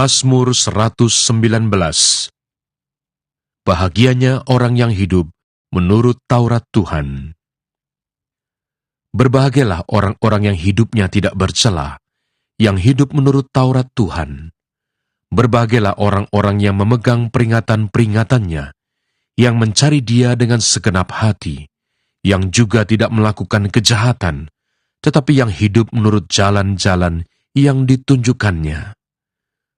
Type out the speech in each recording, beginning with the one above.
Mazmur 119. Bahagianya orang yang hidup menurut Taurat Tuhan. Berbahagialah orang-orang yang hidupnya tidak bercela, yang hidup menurut Taurat Tuhan. Berbahagialah orang-orang yang memegang peringatan-peringatannya, yang mencari Dia dengan segenap hati, yang juga tidak melakukan kejahatan, tetapi yang hidup menurut jalan-jalan yang ditunjukkannya.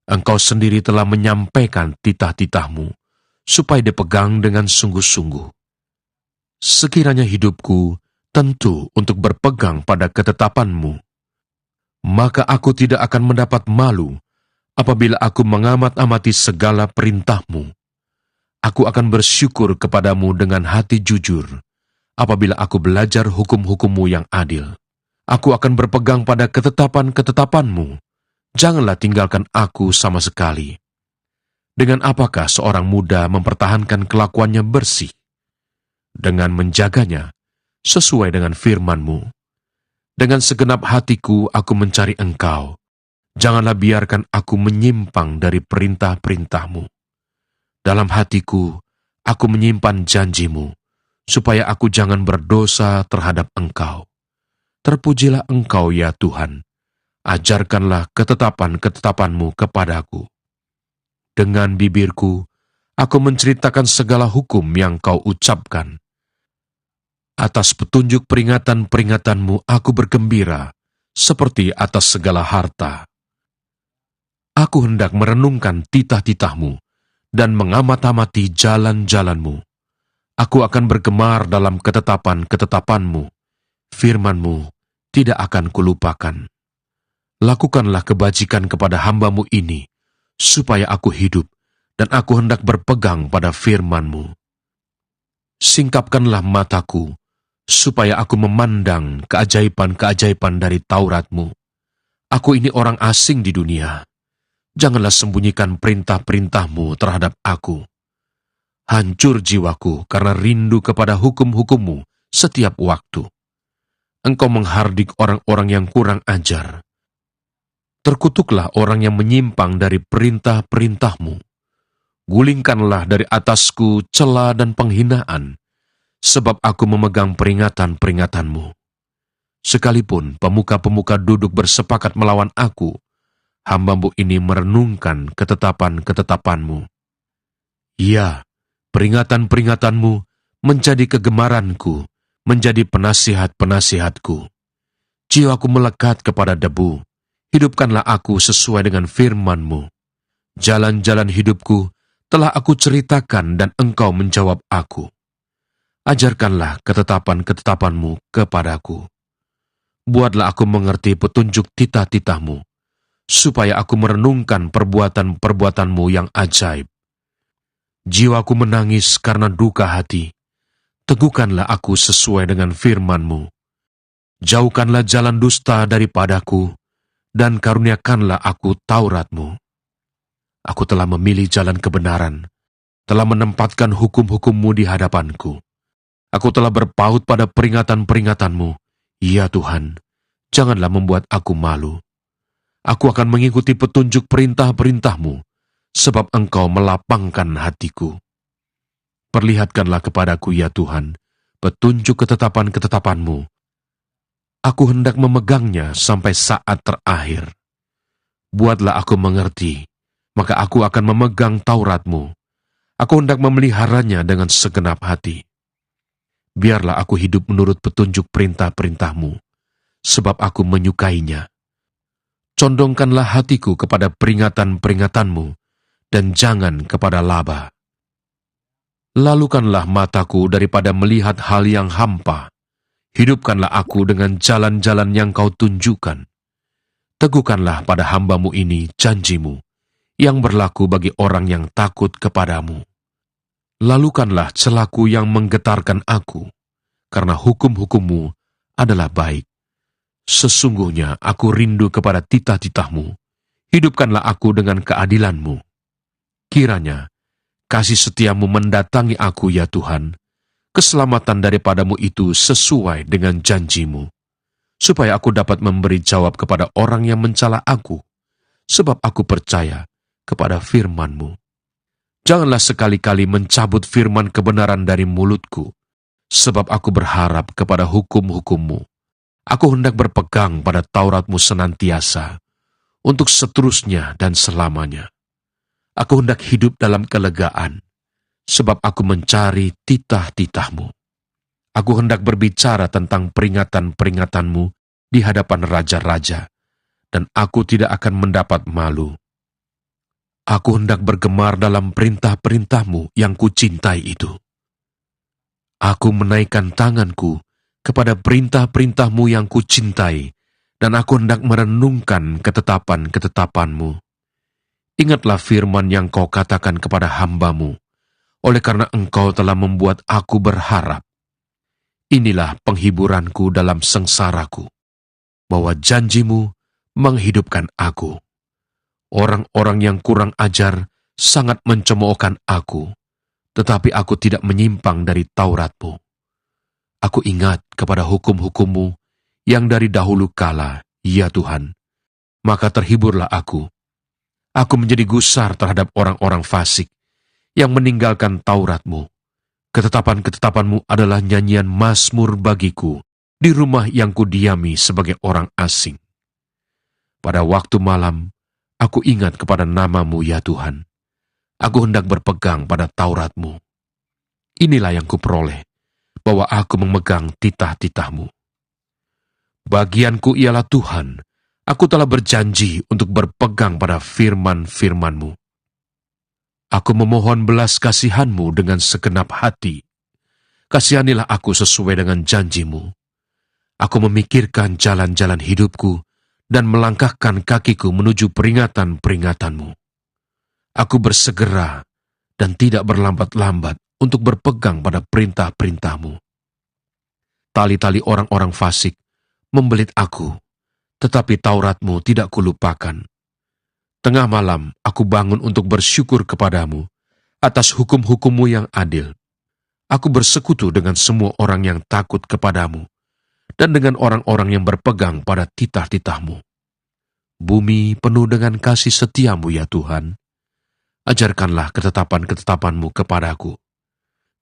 Engkau sendiri telah menyampaikan titah-titahmu, supaya dipegang dengan sungguh-sungguh. Sekiranya hidupku tentu untuk berpegang pada ketetapanmu, maka aku tidak akan mendapat malu apabila aku mengamat-amati segala perintahmu. Aku akan bersyukur kepadamu dengan hati jujur, apabila aku belajar hukum-hukummu yang adil. Aku akan berpegang pada ketetapan-ketetapanmu. Janganlah tinggalkan aku sama sekali. Dengan apakah seorang muda mempertahankan kelakuannya bersih? Dengan menjaganya sesuai dengan firman-Mu. Dengan segenap hatiku aku mencari Engkau. Janganlah biarkan aku menyimpang dari perintah-perintah-Mu. Dalam hatiku aku menyimpan janji-Mu, supaya aku jangan berdosa terhadap Engkau. Terpujilah Engkau ya Tuhan. Ajarkanlah ketetapan-ketetapan-Mu kepadaku. Dengan bibirku, aku menceritakan segala hukum yang Kau ucapkan. Atas petunjuk peringatan-peringatan-Mu aku bergembira, seperti atas segala harta. Aku hendak merenungkan titah-titah-Mu dan mengamat-amati jalan-jalan-Mu. Aku akan bergemar dalam ketetapan-ketetapan-Mu. Firman-Mu tidak akan kulupakan. Lakukanlah kebajikan kepada hamba-Mu ini, supaya aku hidup, dan aku hendak berpegang pada firman-Mu. Singkapkanlah mataku, supaya aku memandang keajaiban-keajaiban dari Taurat-Mu. Aku ini orang asing di dunia. Janganlah sembunyikan perintah-perintah-Mu terhadap aku. Hancur jiwaku karena rindu kepada hukum-hukum-Mu setiap waktu. Engkau menghardik orang-orang yang kurang ajar. Terkutuklah orang yang menyimpang dari perintah-perintah-Mu. Gulingkanlah dari atasku cela dan penghinaan, sebab aku memegang peringatan-peringatan-Mu. Sekalipun pemuka-pemuka duduk bersepakat melawan aku, hamba-Mu ini merenungkan ketetapan-ketetapan-Mu. Ya, peringatan-peringatan-Mu menjadi kegemaranku, menjadi penasihat-penasihatku. Jiwaku melekat kepada debu. Hidupkanlah aku sesuai dengan firman-Mu. Jalan-jalan hidupku telah aku ceritakan dan Engkau menjawab aku. Ajarkanlah ketetapan-ketetapan-Mu kepadaku. Buatlah aku mengerti petunjuk titah-titah-Mu, supaya aku merenungkan perbuatan-perbuatan-Mu yang ajaib. Jiwaku menangis karena duka hati. Teguhkanlah aku sesuai dengan firman-Mu. Jauhkanlah jalan dusta daripadaku, dan karuniakanlah aku Taurat-Mu. Aku telah memilih jalan kebenaran, telah menempatkan hukum-hukum-Mu di hadapanku. Aku telah berpaut pada peringatan-peringatan-Mu. Ya Tuhan, janganlah membuat aku malu. Aku akan mengikuti petunjuk perintah-perintah-Mu, sebab Engkau melapangkan hatiku. Perlihatkanlah kepadaku, ya Tuhan, petunjuk ketetapan-ketetapan-Mu. Aku hendak memegangnya sampai saat terakhir. Buatlah aku mengerti, maka aku akan memegang Taurat-Mu. Aku hendak memeliharanya dengan segenap hati. Biarlah aku hidup menurut petunjuk perintah-perintah-Mu, sebab aku menyukainya. Condongkanlah hatiku kepada peringatan-peringatan-Mu, dan jangan kepada laba. Lalukanlah mataku daripada melihat hal yang hampa. Hidupkanlah aku dengan jalan-jalan yang Kau tunjukkan. Teguhkanlah pada hamba-Mu ini janji-Mu, yang berlaku bagi orang yang takut kepadamu. Lalukanlah celaku yang menggetarkan aku, karena hukum-hukum-Mu adalah baik. Sesungguhnya aku rindu kepada titah-titah-Mu. Hidupkanlah aku dengan keadilan-Mu. Kiranya kasih setia-Mu mendatangi aku, ya Tuhan. Keselamatan daripada-Mu itu sesuai dengan janji-Mu, supaya aku dapat memberi jawab kepada orang yang mencela aku, sebab aku percaya kepada firman-Mu. Janganlah sekali-kali mencabut firman kebenaran dari mulutku, sebab aku berharap kepada hukum-hukum-Mu. Aku hendak berpegang pada Taurat-Mu senantiasa, untuk seterusnya dan selamanya. Aku hendak hidup dalam kelegaan, sebab aku mencari titah-titah-Mu. Aku hendak berbicara tentang peringatan-peringatan-Mu di hadapan raja-raja, dan aku tidak akan mendapat malu. Aku hendak bergemar dalam perintah-perintah-Mu yang kucintai itu. Aku menaikkan tanganku kepada perintah-perintah-Mu yang kucintai, dan aku hendak merenungkan ketetapan-ketetapan-Mu. Ingatlah firman yang Kau katakan kepada hamba-Mu, oleh karena Engkau telah membuat aku berharap. Inilah penghiburanku dalam sengsaraku, bahwa janji-Mu menghidupkan aku. Orang-orang yang kurang ajar sangat mencemoohkan aku, tetapi aku tidak menyimpang dari Taurat-Mu. Aku ingat kepada hukum-hukum-Mu yang dari dahulu kala, ya Tuhan, maka terhiburlah aku. Aku menjadi gusar terhadap orang-orang fasik yang meninggalkan Taurat-Mu. Ketetapan-ketetapan-Mu adalah nyanyian mazmur bagiku di rumah yang kudiami sebagai orang asing. Pada waktu malam, aku ingat kepada nama-Mu, ya Tuhan. Aku hendak berpegang pada Taurat-Mu. Inilah yang kuperoleh, bahwa aku memegang titah-titah-Mu. Bagianku ialah Tuhan, aku telah berjanji untuk berpegang pada firman-firman-Mu. Aku memohon belas kasihan-Mu dengan segenap hati. Kasihanilah aku sesuai dengan janji-Mu. Aku memikirkan jalan-jalan hidupku dan melangkahkan kakiku menuju peringatan-peringatan-Mu. Aku bersegera dan tidak berlambat-lambat untuk berpegang pada perintah-perintah-Mu. Tali-tali orang-orang fasik membelit aku, tetapi Taurat-Mu tidak kulupakan. Tengah malam aku bangun untuk bersyukur kepadamu atas hukum-hukum-Mu yang adil. Aku bersekutu dengan semua orang yang takut kepadamu dan dengan orang-orang yang berpegang pada titah-titah-Mu. Bumi penuh dengan kasih setia-Mu, ya Tuhan. Ajarkanlah ketetapan-ketetapan-Mu kepadaku.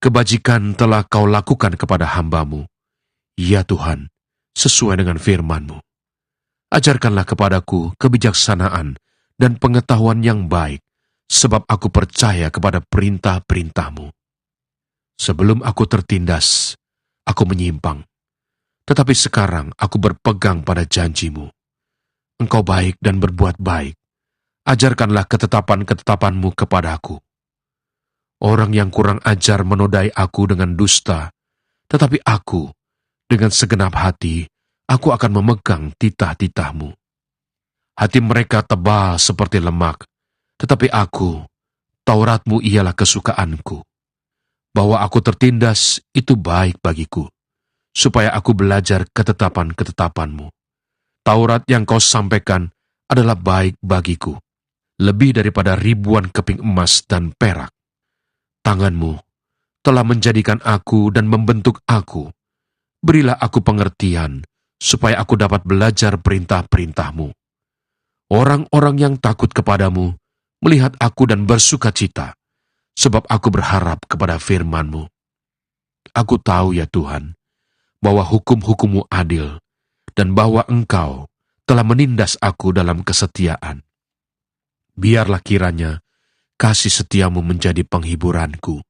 Kebajikan telah Kau lakukan kepada hamba-Mu, ya Tuhan, sesuai dengan firman-Mu. Ajarkanlah kepadaku kebijaksanaan dan pengetahuan yang baik, sebab aku percaya kepada perintah-perintah-Mu. Sebelum aku tertindas, aku menyimpang. Tetapi sekarang aku berpegang pada janji-Mu. Engkau baik dan berbuat baik. Ajarkanlah ketetapan-ketetapan-Mu kepadaku. Orang yang kurang ajar menodai aku dengan dusta, tetapi aku, dengan segenap hati, aku akan memegang titah-titah-Mu. Hati mereka tebal seperti lemak, tetapi aku, Taurat-Mu ialah kesukaanku. Bahwa aku tertindas itu baik bagiku, supaya aku belajar ketetapan-ketetapan-Mu. Taurat yang Kau sampaikan adalah baik bagiku, lebih daripada ribuan keping emas dan perak. Tangan-Mu telah menjadikan aku dan membentuk aku. Berilah aku pengertian, supaya aku dapat belajar perintah-perintah-Mu. Orang-orang yang takut kepadamu melihat aku dan bersuka cita, sebab aku berharap kepada firman-Mu. Aku tahu, ya Tuhan, bahwa hukum-hukum-Mu adil, dan bahwa Engkau telah menindas aku dalam kesetiaan. Biarlah kiranya kasih setia-Mu menjadi penghiburanku,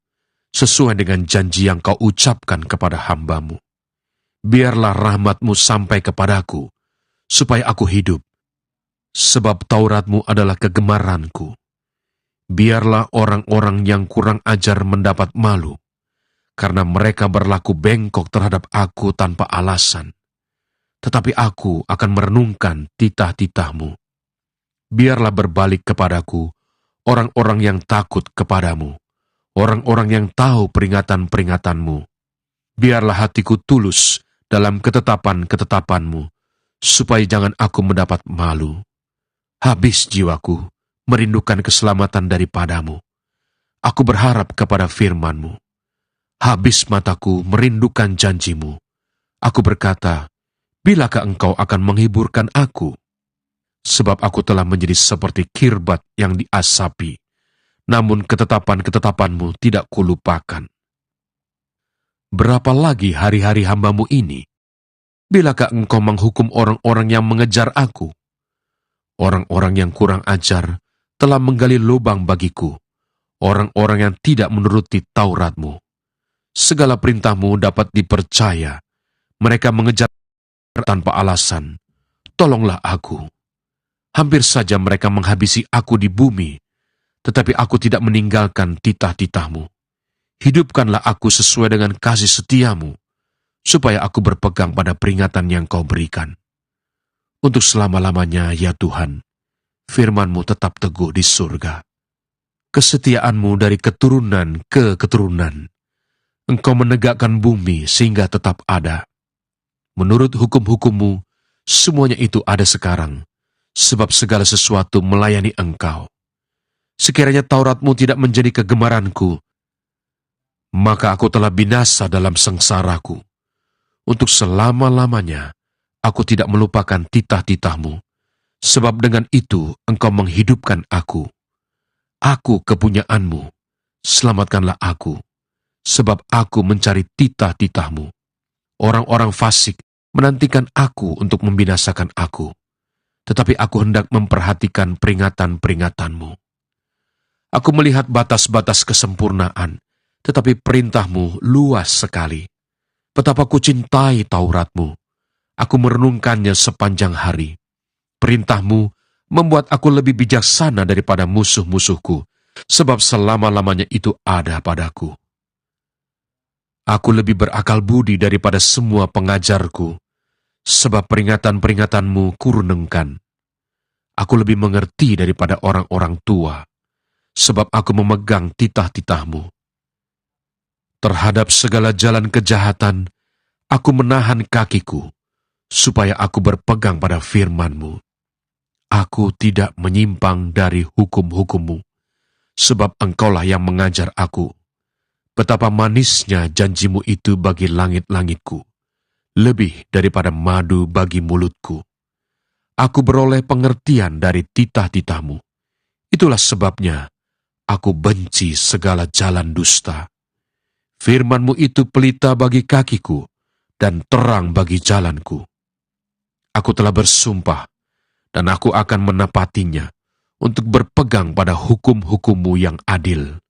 sesuai dengan janji yang Kau ucapkan kepada hamba-Mu. Biarlah rahmat-Mu sampai kepadaku, supaya aku hidup, sebab Taurat-Mu adalah kegemaranku. Biarlah orang-orang yang kurang ajar mendapat malu, karena mereka berlaku bengkok terhadap aku tanpa alasan. Tetapi aku akan merenungkan titah-titah-Mu. Biarlah berbalik kepadaku orang-orang yang takut kepadamu, orang-orang yang tahu peringatan-peringatan-Mu. Biarlah hatiku tulus dalam ketetapan-ketetapan-Mu, supaya jangan aku mendapat malu. Habis jiwaku merindukan keselamatan daripadamu. Aku berharap kepada firman-Mu. Habis mataku merindukan janji-Mu. Aku berkata, bilakah Engkau akan menghiburkan aku? sebab aku telah menjadi seperti kirbat yang diasapi, namun ketetapan-ketetapanmu tidak kulupakan. Berapa lagi hari-hari hamba-Mu ini? Bilakah Engkau menghukum orang-orang yang mengejar aku? Orang-orang yang kurang ajar telah menggali lubang bagiku, orang-orang yang tidak menuruti Taurat-Mu. Segala perintah-Mu dapat dipercaya, mereka mengejar tanpa alasan. Tolonglah aku. Hampir saja mereka menghabisi aku di bumi, tetapi aku tidak meninggalkan titah-titah-Mu. Hidupkanlah aku sesuai dengan kasih setia-Mu, supaya aku berpegang pada peringatan yang Kau berikan. Untuk selama-lamanya, ya Tuhan, firman-Mu tetap teguh di surga. Kesetiaan-Mu dari keturunan ke keturunan. Engkau menegakkan bumi sehingga tetap ada. Menurut hukum-hukum-Mu, semuanya itu ada sekarang, sebab segala sesuatu melayani Engkau. Sekiranya Taurat-Mu tidak menjadi kegemaranku, maka aku telah binasa dalam sengsaraku. Untuk selama-lamanya, aku tidak melupakan titah-titah-Mu, sebab dengan itu Engkau menghidupkan aku. Aku kepunyaan-Mu, selamatkanlah aku, sebab aku mencari titah-titah-Mu. Orang-orang fasik menantikan aku untuk membinasakan aku, tetapi aku hendak memperhatikan peringatan-peringatan-Mu. Aku melihat batas-batas kesempurnaan, tetapi perintah-Mu luas sekali. Betapa ku cintai Taurat-Mu. Aku merenungkannya sepanjang hari. Perintah-Mu membuat aku lebih bijaksana daripada musuh-musuhku, sebab selama-lamanya itu ada padaku. Aku lebih berakal budi daripada semua pengajarku, sebab peringatan-peringatan-Mu kurenungkan. Aku lebih mengerti daripada orang-orang tua, sebab aku memegang titah-titah-Mu. Terhadap segala jalan kejahatan, aku menahan kakiku, supaya aku berpegang pada firman-Mu. Aku tidak menyimpang dari hukum-hukum-Mu, sebab Engkaulah yang mengajar aku. Betapa manisnya janji-Mu itu bagi langit-langitku, lebih daripada madu bagi mulutku. Aku beroleh pengertian dari titah-titah-Mu. Itulah sebabnya aku benci segala jalan dusta. Firman-Mu itu pelita bagi kakiku dan terang bagi jalanku. Aku telah bersumpah, dan aku akan menepatinya untuk berpegang pada hukum-hukum-Mu yang adil.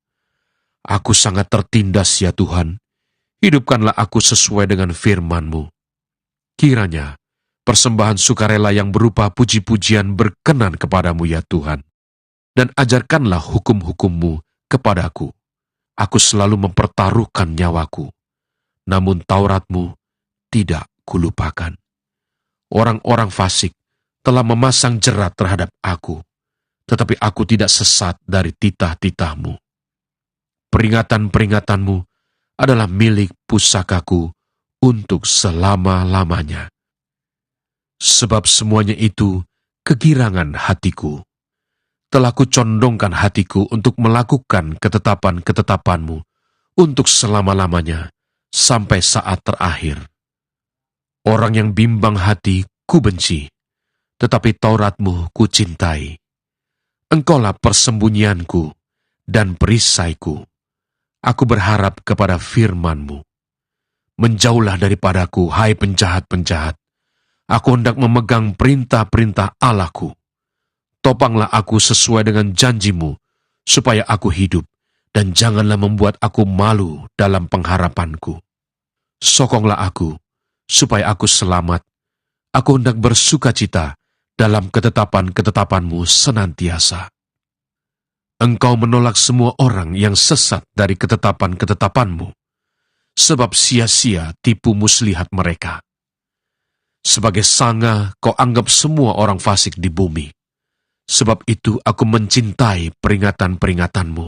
Aku sangat tertindas, ya Tuhan. Hidupkanlah aku sesuai dengan firman-Mu. Kiranya persembahan sukarela yang berupa puji-pujian berkenan kepadamu, ya Tuhan. Dan ajarkanlah hukum-hukum-Mu kepadaku. Aku selalu mempertaruhkan nyawaku, namun Taurat-Mu tidak kulupakan. Orang-orang fasik telah memasang jerat terhadap aku, tetapi aku tidak sesat dari titah-titah-Mu. Peringatan-peringatan-Mu adalah milik pusakaku untuk selama-lamanya. Sebab semuanya itu kegirangan hatiku. Telah kucondongkan hatiku untuk melakukan ketetapan-ketetapan-Mu untuk selama-lamanya sampai saat terakhir. Orang yang bimbang hati ku benci, tetapi Taurat-Mu ku cintai. Engkaulah persembunyianku dan perisaiku. Aku berharap kepada firman-Mu. Menjauhlah daripadaku, hai penjahat-penjahat. Aku hendak memegang perintah-perintah Allahku. Topanglah aku sesuai dengan janji-Mu, supaya aku hidup, dan janganlah membuat aku malu dalam pengharapanku. Sokonglah aku, supaya aku selamat. Aku hendak bersukacita dalam ketetapan-ketetapan-Mu senantiasa. Engkau menolak semua orang yang sesat dari ketetapan-ketetapan-Mu, sebab sia-sia tipu muslihat mereka. Sebagai sanga, Kau anggap semua orang fasik di bumi. Sebab itu aku mencintai peringatan-peringatan-Mu.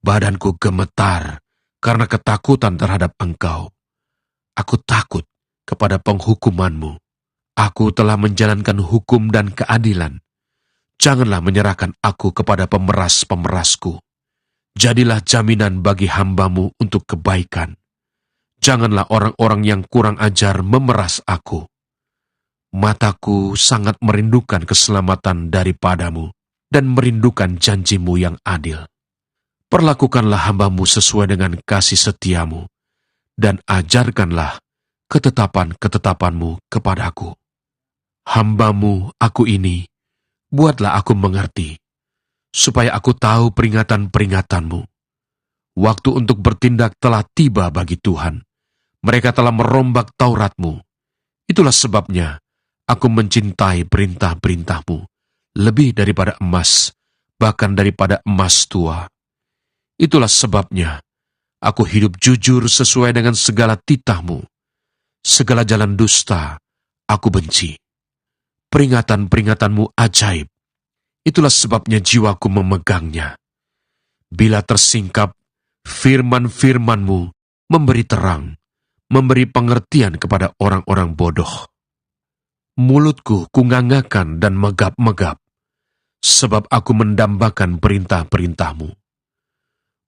Badanku gemetar karena ketakutan terhadap Engkau. Aku takut kepada penghukuman-Mu. Aku telah menjalankan hukum dan keadilan. Janganlah menyerahkan aku kepada pemeras-pemerasku. Jadilah jaminan bagi hamba-Mu untuk kebaikan. Janganlah orang-orang yang kurang ajar memeras aku. Mataku sangat merindukan keselamatan daripadamu dan merindukan janjimu yang adil. Perlakukanlah hamba-Mu sesuai dengan kasih setiamu, dan ajarkanlah ketetapan-ketetapan-Mu kepadaku. Hamba-Mu aku ini, buatlah aku mengerti, supaya aku tahu peringatan-peringatan-Mu. Waktu untuk bertindak telah tiba bagi Tuhan. Mereka telah merombak Taurat-Mu. Itulah sebabnya aku mencintai perintah-perintah-Mu lebih daripada emas, bahkan daripada emas tua. Itulah sebabnya aku hidup jujur sesuai dengan segala titah-Mu. Segala jalan dusta aku benci. Peringatan-peringatan-Mu ajaib. Itulah sebabnya jiwaku memegangnya. Bila tersingkap, firman-firman-Mu memberi terang, memberi pengertian kepada orang-orang bodoh. Mulutku kungangakan dan megap-megap, sebab aku mendambakan perintah-perintah-Mu.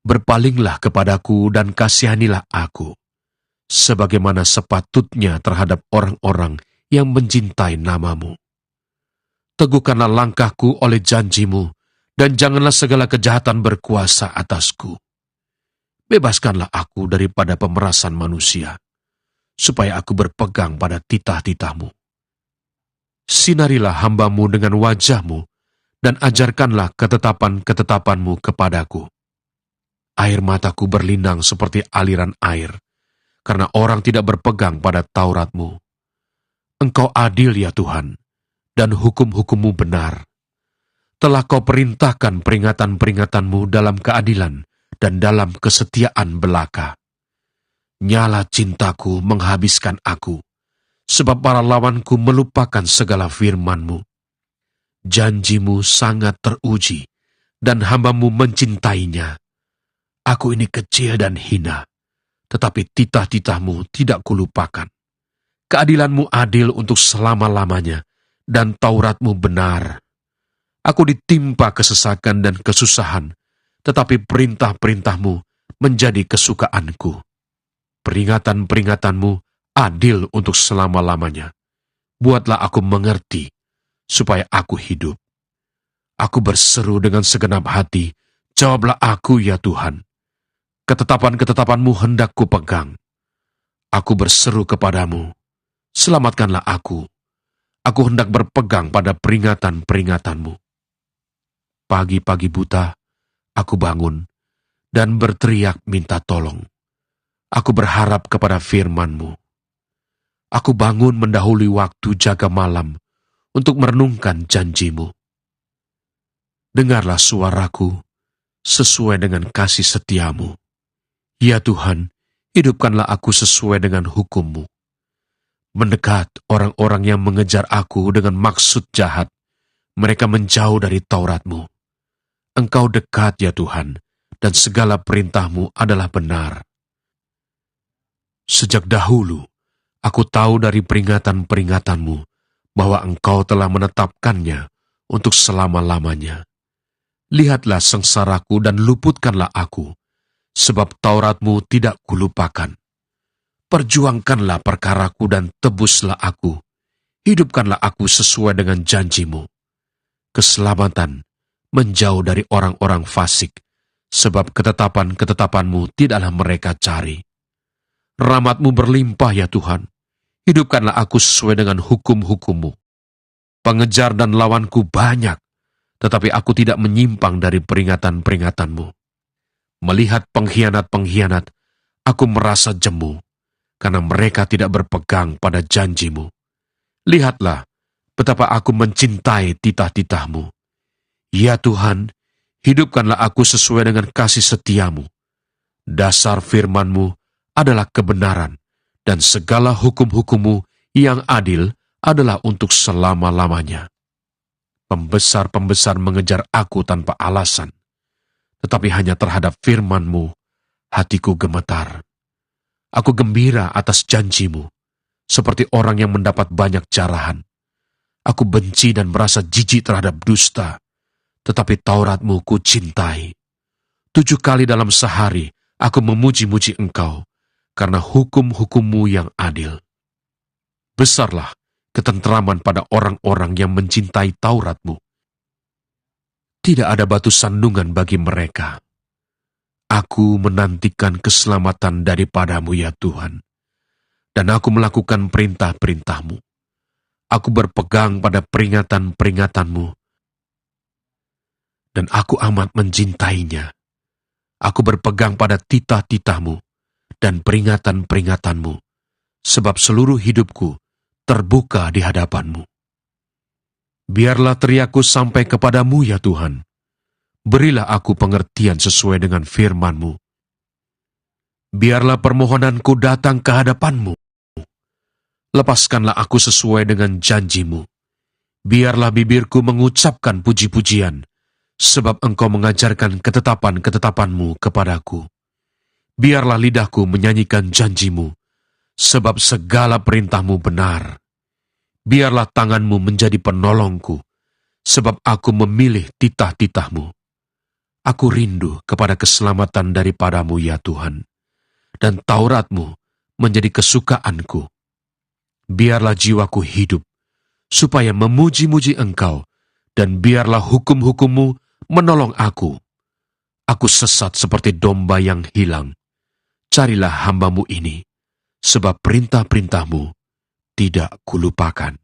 Berpalinglah kepadaku dan kasihanilah aku, sebagaimana sepatutnya terhadap orang-orang yang mencintai nama-Mu. Teguhkanlah langkahku oleh janji-Mu, dan janganlah segala kejahatan berkuasa atasku. Bebaskanlah aku daripada pemerasan manusia, supaya aku berpegang pada titah-titah-Mu. Sinarilah hamba-Mu dengan wajah-Mu, dan ajarkanlah ketetapan-ketetapan-Mu kepadaku. Air mataku berlinang seperti aliran air, karena orang tidak berpegang pada Taurat-Mu. Engkau adil ya Tuhan, dan hukum-hukum-Mu benar. Telah Kau perintahkan peringatan-peringatan-Mu dalam keadilan dan dalam kesetiaan belaka. Nyala cintaku menghabiskan aku, sebab para lawanku melupakan segala firman-Mu. Janji-Mu sangat teruji, dan hamba-Mu mencintainya. Aku ini kecil dan hina, tetapi titah-titah-Mu tidak kulupakan. Keadilan-Mu adil untuk selama-lamanya, dan Taurat-Mu benar. Aku ditimpa kesesakan dan kesusahan, tetapi perintah-perintah-Mu menjadi kesukaanku. Peringatan-peringatan-Mu adil untuk selama-lamanya. Buatlah aku mengerti, supaya aku hidup. Aku berseru dengan segenap hati, jawablah aku ya Tuhan. Ketetapan-ketetapan-Mu hendak kupegang. Aku berseru kepadamu, selamatkanlah aku. Aku hendak berpegang pada peringatan-peringatan-Mu. Pagi-pagi buta, aku bangun, dan berteriak minta tolong. Aku berharap kepada firman-Mu. Aku bangun mendahului waktu jaga malam, untuk merenungkan janji-Mu. Dengarlah suaraku, sesuai dengan kasih setia-Mu. Ya Tuhan, hidupkanlah aku sesuai dengan hukum-Mu. Mendekat orang-orang yang mengejar aku dengan maksud jahat, mereka menjauh dari Taurat-Mu. Engkau dekat ya Tuhan, dan segala perintah-Mu adalah benar. Sejak dahulu, aku tahu dari peringatan-peringatan-Mu, bahwa Engkau telah menetapkannya untuk selama-lamanya. Lihatlah sengsaraku dan luputkanlah aku, sebab Taurat-Mu tidak kulupakan. Perjuangkanlah perkaraku dan tebuslah aku. Hidupkanlah aku sesuai dengan janji-Mu. Keselamatan menjauh dari orang-orang fasik, sebab ketetapan-ketetapan-Mu tidaklah mereka cari. Rahmat-Mu berlimpah ya Tuhan. Hidupkanlah aku sesuai dengan hukum-hukum-Mu. Pengejar dan lawanku banyak, tetapi aku tidak menyimpang dari peringatan-peringatan-Mu. Melihat pengkhianat-pengkhianat, aku merasa jemu, karena mereka tidak berpegang pada janji-Mu. Lihatlah betapa aku mencintai titah-titah-Mu. Ya Tuhan, hidupkanlah aku sesuai dengan kasih setia-Mu. Dasar firman-Mu adalah kebenaran, dan segala hukum-hukum-Mu yang adil adalah untuk selama-lamanya. Pembesar-pembesar mengejar aku tanpa alasan, tetapi hanya terhadap firman-Mu, hatiku gemetar. Aku gembira atas janji-Mu, seperti orang yang mendapat banyak jarahan. Aku benci dan merasa jijik terhadap dusta, tetapi Taurat-Mu ku cintai. 7 kali dalam sehari aku memuji-muji Engkau, karena hukum-hukum-Mu yang adil. Besarlah ketentraman pada orang-orang yang mencintai Taurat-Mu. Tidak ada batu sandungan bagi mereka. Aku menantikan keselamatan daripada-Mu ya Tuhan, dan aku melakukan perintah-perintah-Mu. Aku berpegang pada peringatan-peringatan-Mu, dan aku amat mencintainya. Aku berpegang pada titah-titah-Mu dan peringatan-peringatan-Mu, sebab seluruh hidupku terbuka di hadapan-Mu. Biarlah teriakku sampai kepadamu ya Tuhan. Berilah aku pengertian sesuai dengan firman-Mu. Biarlah permohonanku datang ke hadapan-Mu. Lepaskanlah aku sesuai dengan janji-Mu. Biarlah bibirku mengucapkan puji-pujian, sebab Engkau mengajarkan ketetapan-ketetapan-Mu kepadaku. Biarlah lidahku menyanyikan janji-Mu, sebab segala perintah-Mu benar. Biarlah tangan-Mu menjadi penolongku, sebab aku memilih titah-titah-Mu. Aku rindu kepada keselamatan daripada-Mu ya Tuhan, dan Taurat-Mu menjadi kesukaanku. Biarlah jiwaku hidup, supaya memuji-muji Engkau, dan biarlah hukum-hukum-Mu menolong aku. Aku sesat seperti domba yang hilang. Carilah hamba-Mu ini, sebab perintah-perintah-Mu tidak kulupakan.